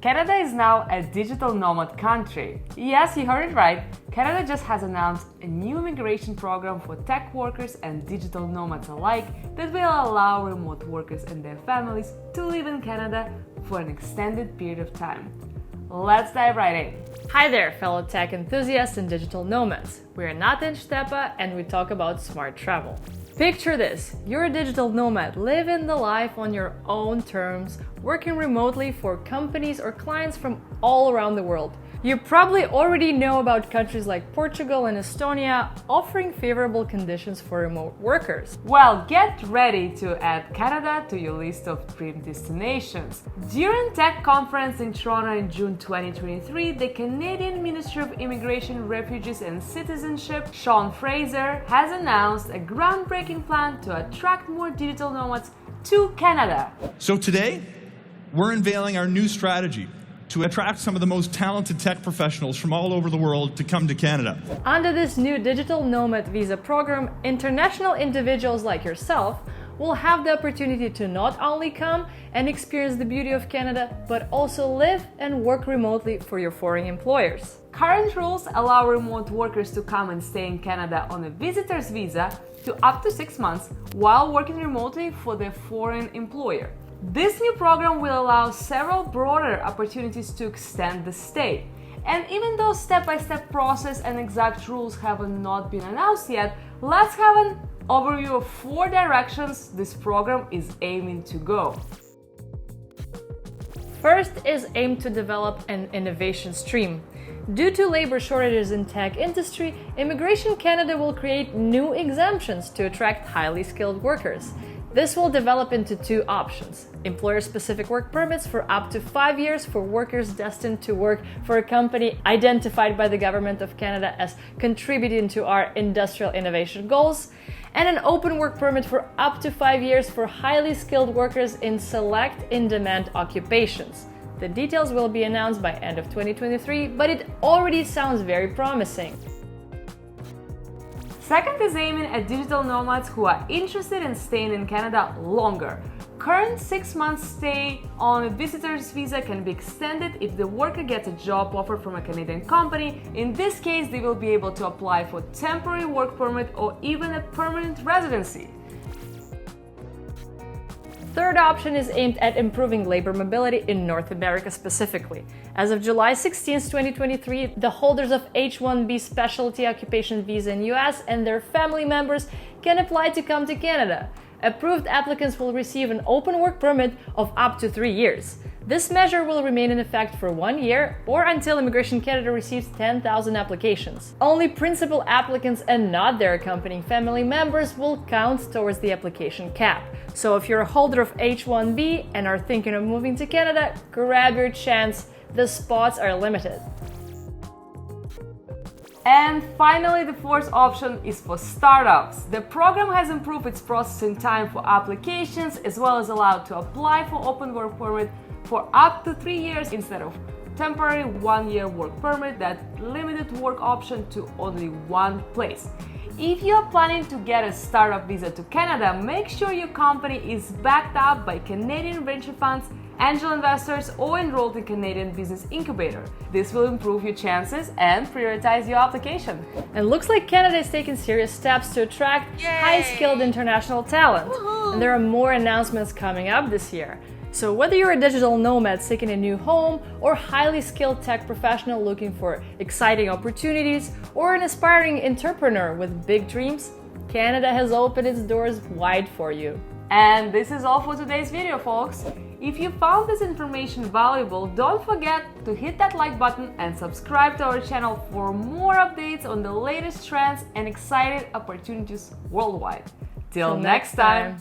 Canada is now a digital nomad country. Yes, you heard it right. Canada just has announced a new immigration program for tech workers and digital nomads alike that will allow remote workers and their families to live in Canada for an extended period of time. Let's dive right in. Hi there, fellow tech enthusiasts and digital nomads. We're Nata and Stepa and we talk about smart travel. Picture this, you're a digital nomad living the life on your own terms, working remotely for companies or clients from all around the world. You probably already know about countries like Portugal and Estonia offering favorable conditions for remote workers. Well, get ready to add Canada to your list of dream destinations. During Tech Conference in Toronto in June 2023, the Canadian Ministry of Immigration, Refugees and Citizenship, Sean Fraser, has announced a groundbreaking plan to attract more digital nomads to Canada. So today, we're unveiling our new strategy to attract some of the most talented tech professionals from all over the world to come to Canada. Under this new Digital Nomad visa program, international individuals like yourself will have the opportunity to not only come and experience the beauty of Canada, but also live and work remotely for your foreign employers. Current rules allow remote workers to come and stay in Canada on a visitor's visa to up to 6 months while working remotely for their foreign employer. This new program will allow several broader opportunities to extend the stay. And even though step-by-step process and exact rules have not been announced yet, let's have an overview of 4 directions this program is aiming to go. First is aimed to develop an innovation stream. Due to labor shortages in tech industry, Immigration Canada will create new exemptions to attract highly skilled workers. This will develop into 2 options: employer-specific work permits for up to 5 years for workers destined to work for a company identified by the Government of Canada as contributing to our industrial innovation goals, and an open work permit for up to 5 years for highly skilled workers in select in-demand occupations. The details will be announced by end of 2023, but it already sounds very promising. Second is aiming at digital nomads who are interested in staying in Canada longer. Current 6-month stay on a visitor's visa can be extended if the worker gets a job offer from a Canadian company. In this case, they will be able to apply for temporary work permit or even a permanent residency. Third option is aimed at improving labor mobility in North America specifically. As of July 16, 2023, the holders of H-1B specialty occupation visa in US and their family members can apply to come to Canada. Approved applicants will receive an open work permit of up to 3 years. This measure will remain in effect for 1 year or until Immigration Canada receives 10,000 applications. Only principal applicants and not their accompanying family members will count towards the application cap. So if you're a holder of H-1B and are thinking of moving to Canada, grab your chance. The spots are limited. And finally, the 4th option is for startups. The program has improved its processing time for applications as well as allowed to apply for open work permit for up to 3 years instead of temporary 1-year work permit that limited work option to only one place. If you are planning to get a startup visa to Canada, make sure your company is backed up by Canadian venture funds, angel investors, or enrolled in Canadian business incubator. This will improve your chances and prioritize your application. And looks like Canada is taking serious steps to attract high-skilled international talent. And there are more announcements coming up this year. So whether you're a digital nomad seeking a new home or highly skilled tech professional looking for exciting opportunities or an aspiring entrepreneur with big dreams, Canada has opened its doors wide for you. And this is all for today's video, folks. If you found this information valuable, don't forget to hit that like button and subscribe to our channel for more updates on the latest trends and exciting opportunities worldwide. Till next time.